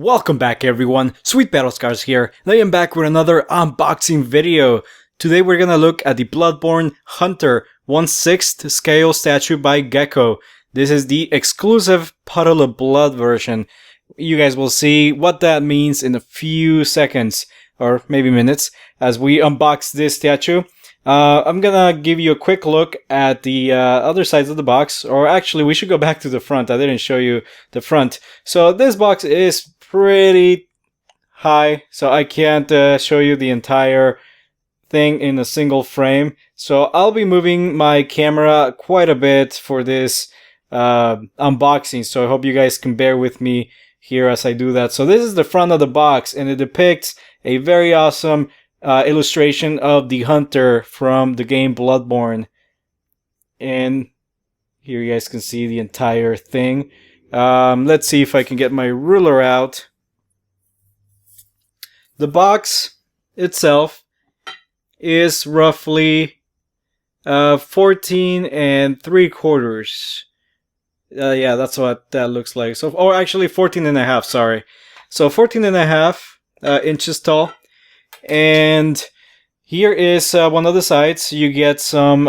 Welcome back everyone, SweetBattlescars here, and I am back with another unboxing video. Today we're gonna look at the Bloodborne Hunter 1/6 scale statue by Gecco. This is the exclusive Puddle of Blood version. You guys will see what that means in a few seconds, or maybe minutes, as we unbox this statue. I'm gonna give you a quick look at the other sides of the box, or actually we should go back to the front. I didn't show you the front. So this box is pretty high, so I can't show you the entire thing in a single frame. So I'll be moving my camera quite a bit for this unboxing, so I hope you guys can bear with me here as I do that. So this is the front of the box, and it depicts a very awesome illustration of the hunter from the game Bloodborne. And here you guys can see the entire thing. Let's see if I can get my ruler out. The box itself is roughly 14 3/4. Yeah, that's what that looks like. So, or actually 14.5, sorry. So 14.5 inches tall. And here is one of the sides. You get some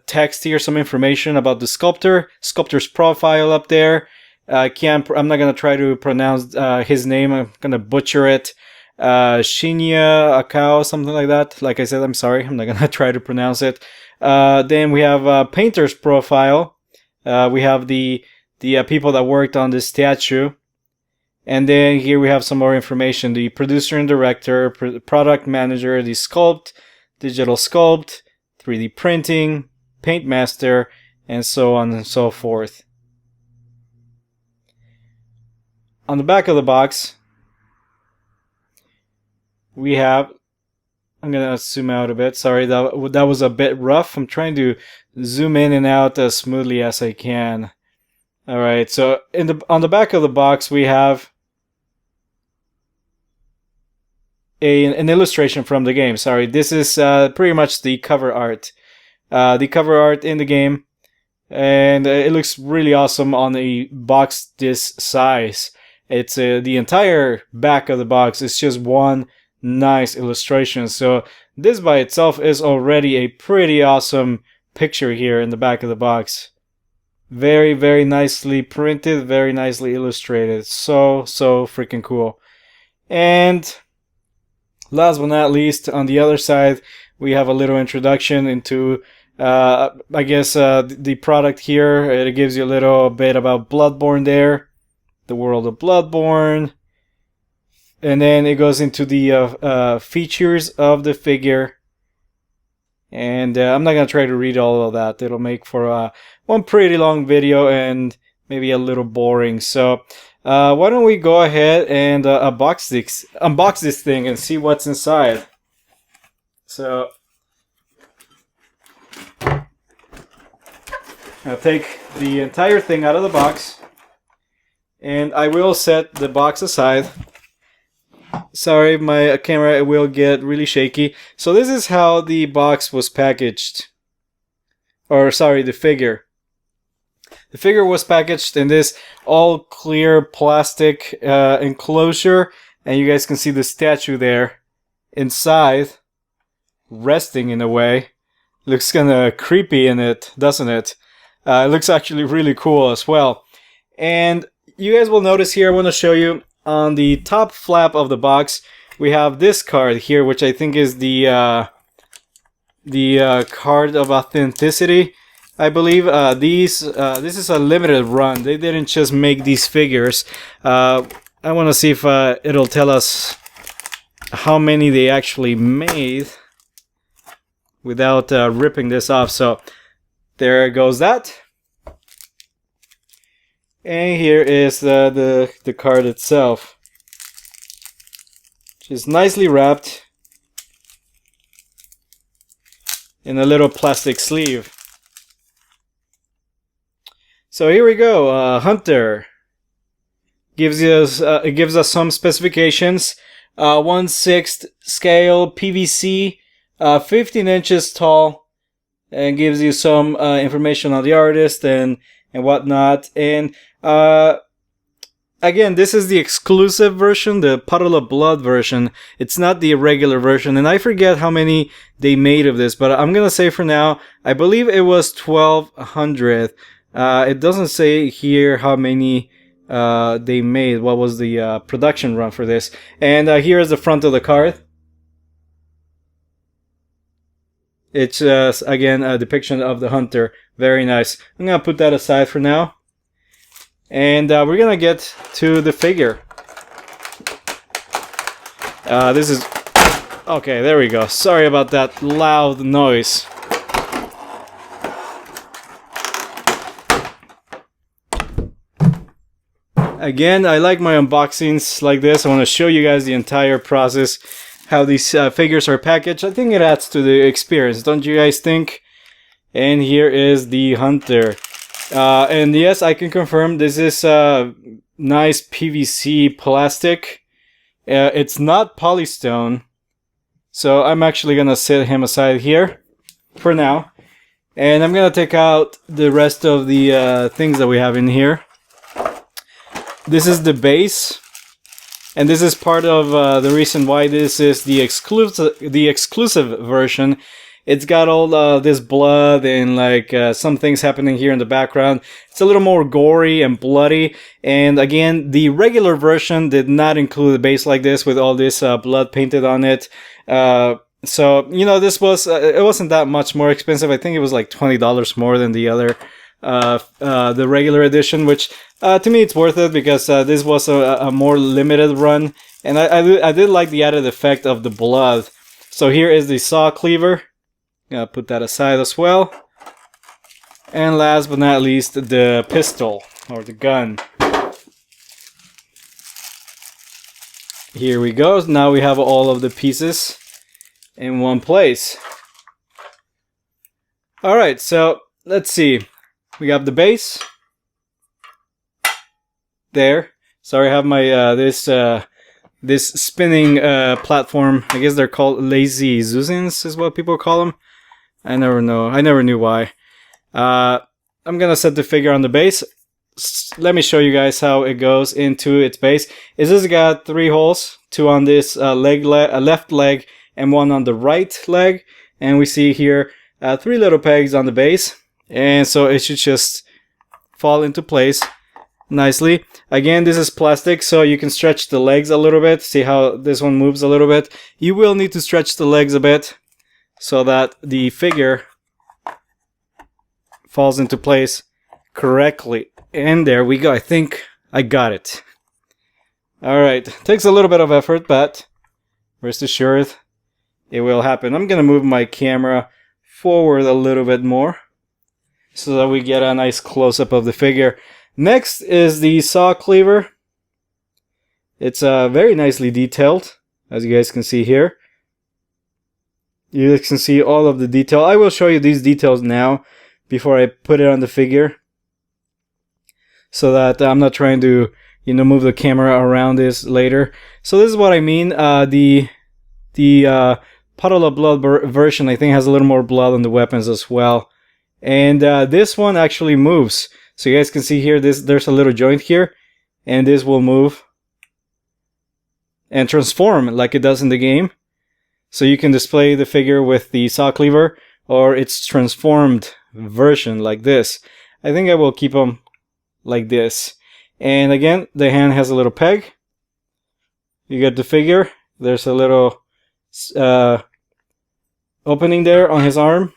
text here, some information about the sculptor's profile up there. I'm not gonna try to pronounce his name. I'm gonna butcher it. Shinya Akao, something like that. Like I said, I'm sorry. I'm not gonna try to pronounce it. Then we have a painter's profile. We have the people that worked on this statue. And then here we have some more information. The producer and director, product manager, the sculpt, digital sculpt, 3D printing, paint master, and so on and so forth. On the back of the box, we have, I'm going to zoom out a bit. Sorry, that was a bit rough. I'm trying to zoom in and out as smoothly as I can. All right, so on the back of the box, we have an illustration from the game. Sorry, this is pretty much the cover art. The cover art in the game, and it looks really awesome on a box this size. It's the entire back of the box is just one nice illustration. So this by itself is already a pretty awesome picture here in the back of the box. Very, very nicely printed, very nicely illustrated. So freaking cool. And last but not least, on the other side, we have a little introduction into, I guess, the product here. It gives you a little bit about Bloodborne there, the world of Bloodborne. And then it goes into the features of the figure. And I'm not going to try to read all of that. It'll make for one pretty long video and maybe a little boring. So why don't we go ahead and unbox this thing and see what's inside. So I'll take the entire thing out of the box, and I will set the box aside. Sorry, my camera will get really shaky. So this is how the box was packaged. Or sorry, the figure. The figure was packaged in this all clear plastic enclosure, and you guys can see the statue there inside, resting in a way. Looks kind of creepy in it, doesn't it? It looks actually really cool as well. And you guys will notice here, I want to show you, on the top flap of the box, we have this card here, which I think is the card of authenticity, I believe. This is a limited run. They didn't just make these figures. I want to see if it'll tell us how many they actually made without ripping this off. So there goes that. And here is the card itself, which is nicely wrapped in a little plastic sleeve. So here we go. Hunter gives us some specifications. 1/6 scale PVC, 15 inches tall, and gives you some information on the artist and whatnot. And again, this is the exclusive version, the Puddle of Blood version. It's not the regular version, and I forget how many they made of this, but I'm gonna say for now, I believe it was 1,200. It doesn't say here how many they made. What was the production run for this? And here is the front of the card. It's again a depiction of the hunter. Very nice. I'm gonna put that aside for now. And we're gonna get to the figure. This is... Okay, there we go. Sorry about that loud noise. Again, I like my unboxings like this. I want to show you guys the entire process, how these figures are packaged. I think it adds to the experience, don't you guys think? And here is the hunter. And yes, I can confirm this is nice PVC plastic. It's not polystone. So I'm actually gonna set him aside here for now. And I'm gonna take out the rest of the things that we have in here. This is the base. And this is part of the reason why this is the exclusive version. It's got all this blood and like some things happening here in the background. It's a little more gory and bloody. And again, the regular version did not include a base like this with all this blood painted on it. So, you know, this was, it wasn't that much more expensive. I think it was like $20 more than the other, the regular edition, which to me it's worth it because this was a more limited run. And I did like the added effect of the blood. So here is the saw cleaver. Gonna put that aside as well. And last but not least, the pistol or the gun. Here we go. Now we have all of the pieces in one place. Alright, so let's see. We got the base. There. Sorry, I have my this spinning platform. I guess they're called lazy Zuzins is what people call them. I never know. I never knew why. I'm gonna set the figure on the base. Let me show you guys how it goes into its base. Is this got 3 holes, 2 on this left leg and 1 on the right leg, and we see here 3 little pegs on the base, and so it should just fall into place nicely. Again, this is plastic, so you can stretch the legs a little bit. See how this one moves a little bit. You will need to stretch the legs a bit so that the figure falls into place correctly. And there we go. I think I got it. Alright, takes a little bit of effort, but rest assured it will happen. I'm gonna move my camera forward a little bit more so that we get a nice close-up of the figure. Next is the saw cleaver. It's very nicely detailed, as you guys can see here. You guys can see all of the detail. I will show you these details now before I put it on the figure, so that I'm not trying to, you know, move the camera around this later. So this is what I mean. The Puddle of Blood version, I think, has a little more blood on the weapons as well. And this one actually moves. So you guys can see here, there's a little joint here, and this will move and transform like it does in the game. So you can display the figure with the saw cleaver or its transformed version like this. I think I will keep them like this. And again, the hand has a little peg. You get the figure. There's a little opening there on his arm.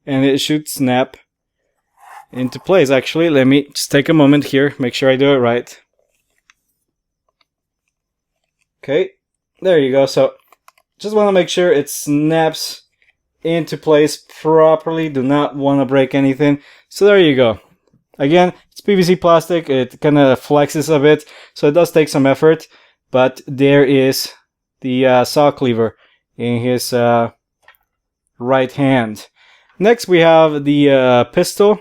And it should snap into place. Actually, let me just take a moment here, make sure I do it right. Okay, there you go. So just want to make sure it snaps into place properly. Do not want to break anything. So there you go. Again, it's PVC plastic. It kind of flexes a bit, so it does take some effort. But there is the saw cleaver in his right hand. Next, we have the pistol.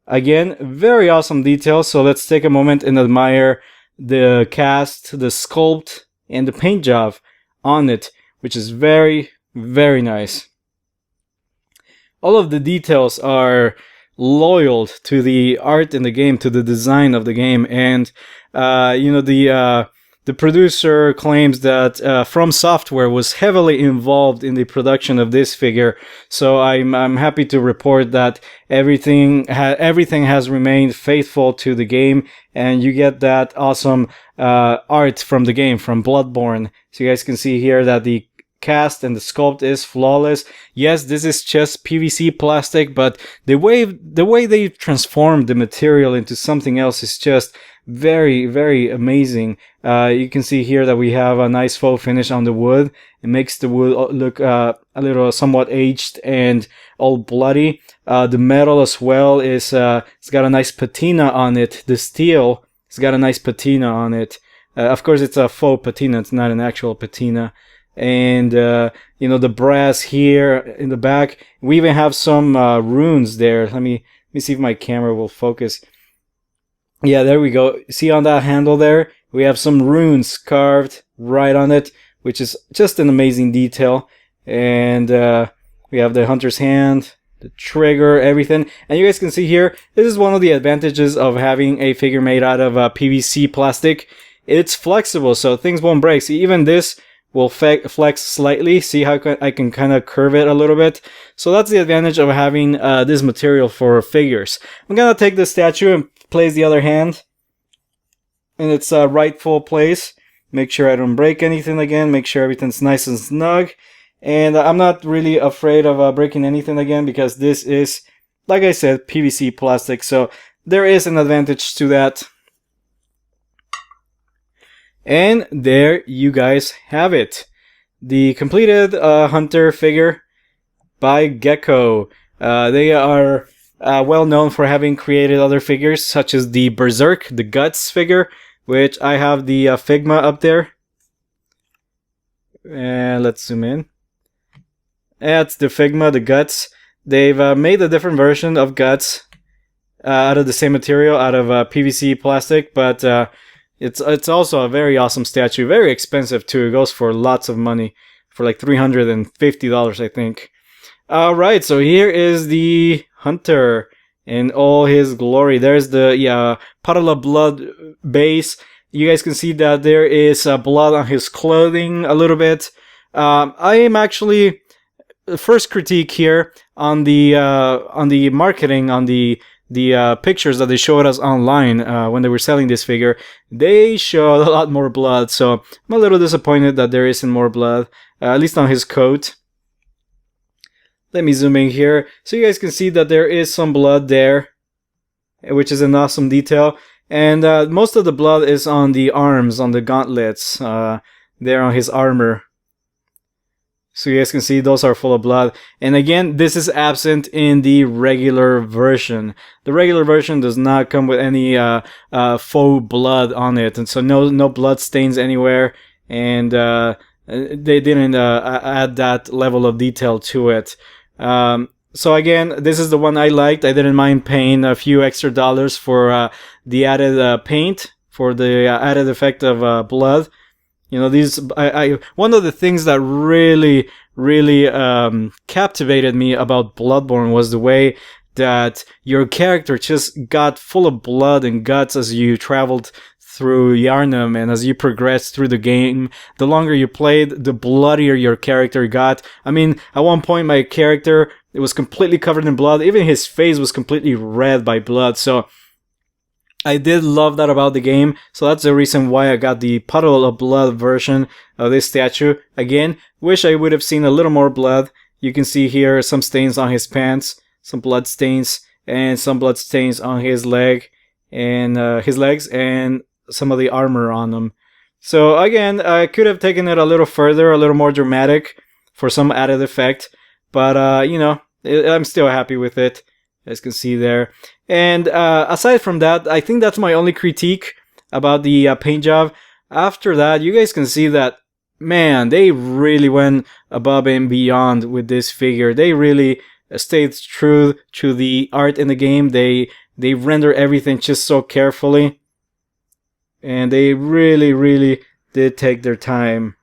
Again, very awesome details. So let's take a moment and admire the cast, the sculpt, and the paint job on it, which is very, very nice. All of the details are loyal to the art in the game, to the design of the game. And you know, the producer claims that From Software was heavily involved in the production of this figure. So I'm happy to report that everything has remained faithful to the game, and you get that awesome art from the game, from Bloodborne. So you guys can see here that the cast and the sculpt is flawless. Yes, this is just PVC plastic, but the way they transformed the material into something else is just very, very amazing. You can see here that we have a nice faux finish on the wood. It makes the wood look a little somewhat aged and all bloody. The metal as well is it's got a nice patina on it. The steel, it's got a nice patina on it. Of course, it's a faux patina. It's not an actual patina. And you know, the brass here in the back. We even have some runes there. Let me see if my camera will focus. Yeah, there we go. See on that handle there, we have some runes carved right on it, which is just an amazing detail. And we have the hunter's hand, the trigger, everything. And you guys can see here, this is one of the advantages of having a figure made out of PVC plastic. It's flexible, so things won't break. See, even this will flex slightly. See how I can kind of curve it a little bit. So that's the advantage of having this material for figures. I'm gonna take this statue and place the other hand in its rightful place. Make sure I don't break anything again. Make sure everything's nice and snug. And I'm not really afraid of breaking anything again, because this is, like I said, PVC plastic. So there is an advantage to that. And there you guys have it. The completed Hunter figure by Gecco. They are well known for having created other figures, such as the Berserk, the Guts figure, which I have the Figma up there. And let's zoom in. That's the Figma, the Guts. They've made a different version of Guts out of the same material, out of PVC plastic, but it's also a very awesome statue. Very expensive too. It goes for lots of money, for like $350, I think. Alright, so here is the Hunter in all his glory. There's the puddle of blood base. You guys can see that there is blood on his clothing a little bit. I am actually, first critique here on the marketing, on the pictures that they showed us online when they were selling this figure. They showed a lot more blood, so I'm a little disappointed that there isn't more blood, at least on his coat. Let me zoom in here so you guys can see that there is some blood there, which is an awesome detail. And most of the blood is on the arms, on the gauntlets, there on his armor. So you guys can see those are full of blood. And again, this is absent in the regular version. The regular version does not come with any faux blood on it, and so no blood stains anywhere. And they didn't add that level of detail to it. So again, this is the one I liked. I didn't mind paying a few extra dollars for the added paint, for the added effect of blood. You know, these, one of the things that really captivated me about Bloodborne was the way that your character just got full of blood and guts as you traveled through Yharnam, and as you progressed through the game. The longer you played, the bloodier your character got. I mean, at one point my character, it was completely covered in blood. Even his face was completely red by blood. So I did love that about the game. So that's the reason why I got the puddle of blood version of this statue. Again, wish I would have seen a little more blood. You can see here some stains on his pants, some blood stains, and some blood stains on his leg and his legs, and some of the armor on them. So again, I could have taken it a little further, a little more dramatic for some added effect, but you know, I'm still happy with it, as you can see there. And aside from that, I think that's my only critique about the paint job. After that, you guys can see that, man, they really went above and beyond with this figure. They really stayed true to the art in the game. They render everything just so carefully. And they really did take their time.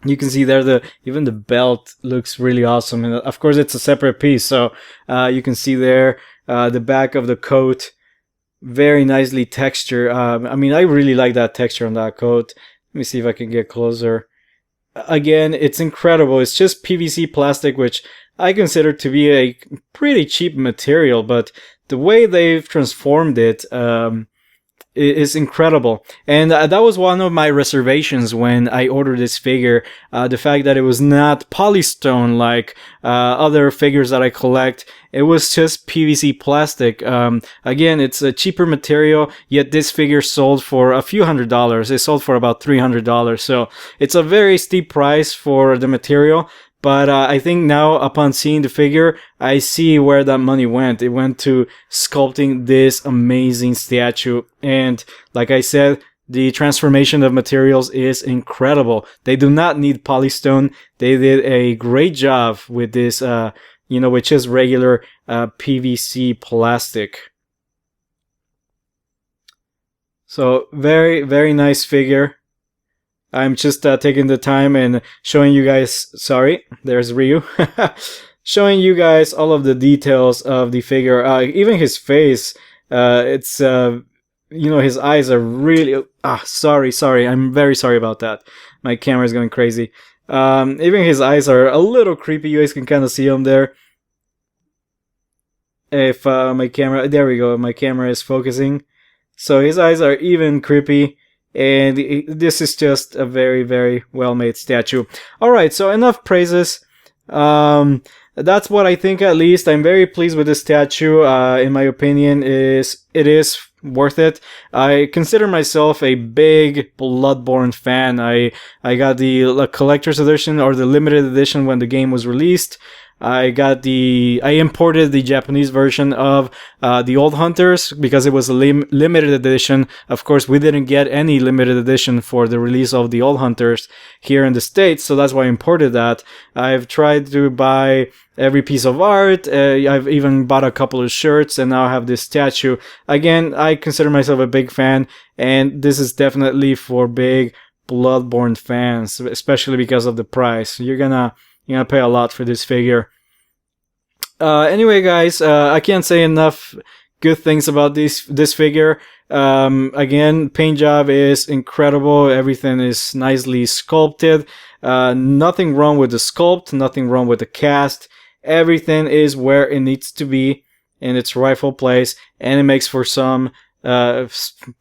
You can see there, even the belt looks really awesome. And of course, it's a separate piece. So you can see there the back of the coat, very nicely textured. I mean, I really like that texture on that coat. Let me see if I can get closer. Again, it's incredible. It's just PVC plastic, which I consider to be a pretty cheap material, but the way they've transformed it is incredible. And that was one of my reservations when I ordered this figure. The fact that it was not polystone like other figures that I collect. It was just PVC plastic. Again, it's a cheaper material, yet this figure sold for a few $100s. It sold for about $300. So it's a very steep price for the material. But I think now, upon seeing the figure, I see where that money went. It went to sculpting this amazing statue. And like I said, the transformation of materials is incredible. They do not need polystone. They did a great job with this, which is regular PVC plastic. So very, very nice figure. I'm just taking the time and showing you guys, sorry, there's Ryu, showing you guys all of the details of the figure, even his face, his eyes are really, sorry, I'm very sorry about that. My camera is going crazy. Even his eyes are a little creepy, you guys can kind of see them there. If my camera, there we go, my camera is focusing. So his eyes are even creepy. And this is just a very, very well-made statue. Alright, so enough praises. That's what I think, at least. I'm very pleased with this statue. In my opinion, it is worth it. I consider myself a big Bloodborne fan. I got the collector's edition, or the limited edition, when the game was released. I imported the Japanese version of the Old Hunters because it was a limited edition. Of course, we didn't get any limited edition for the release of the Old Hunters here in the States, so that's why I imported that. I've tried to buy every piece of art. I've even bought a couple of shirts, and now I have this statue. Again, I consider myself a big fan, and this is definitely for big Bloodborne fans, especially because of the price. You're gonna pay a lot for this figure. Anyway, guys, I can't say enough good things about this figure. Again, paint job is incredible. Everything is nicely sculpted. Nothing wrong with the sculpt, nothing wrong with the cast. Everything is where it needs to be in its rightful place, and it makes for some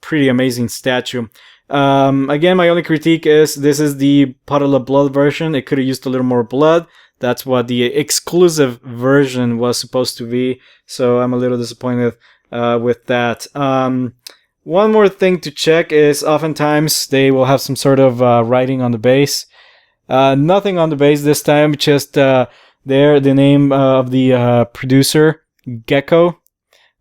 pretty amazing statue. Again, my only critique is this is the Puddle of Blood version. It could have used a little more blood. That's what the exclusive version was supposed to be. So I'm a little disappointed with that. One more thing to check is oftentimes they will have some sort of writing on the base. Nothing on the base this time, just the name of the producer, Gecco.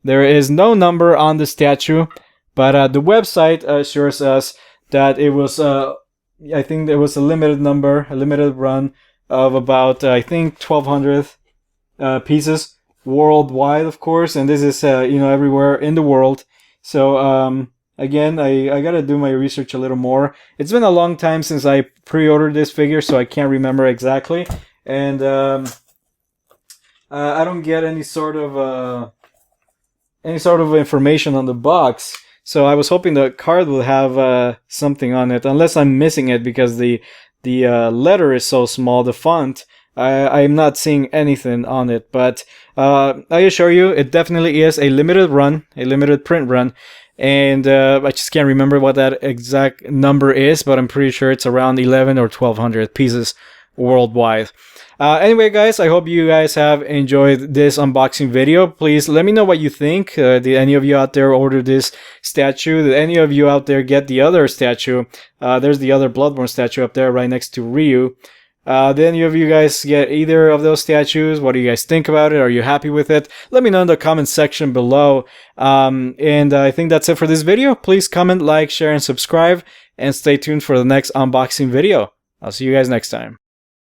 There is no number on the statue, but the website assures us that it was, I think there was a limited number, a limited run of about, I think, 1,200 pieces worldwide, of course, and this is, everywhere in the world. So, again, I gotta do my research a little more. It's been a long time since I pre-ordered this figure, so I can't remember exactly. And I don't get any sort of information on the box. So I was hoping the card will have something on it, unless I'm missing it because the letter is so small, the font. I'm not seeing anything on it, but I assure you, it definitely is a limited run, a limited print run, and I just can't remember what that exact number is, but I'm pretty sure it's around 11 or 1,200 pieces worldwide. Anyway, guys, I hope you guys have enjoyed this unboxing video. Please let me know what you think. Did any of you out there order this statue? Did any of you out there get the other statue? There's the other Bloodborne statue up there right next to Ryu. Did any of you guys get either of those statues? What do you guys think about it? Are you happy with it? Let me know in the comment section below. And I think that's it for this video. Please comment, like, share, and subscribe. And stay tuned for the next unboxing video. I'll see you guys next time.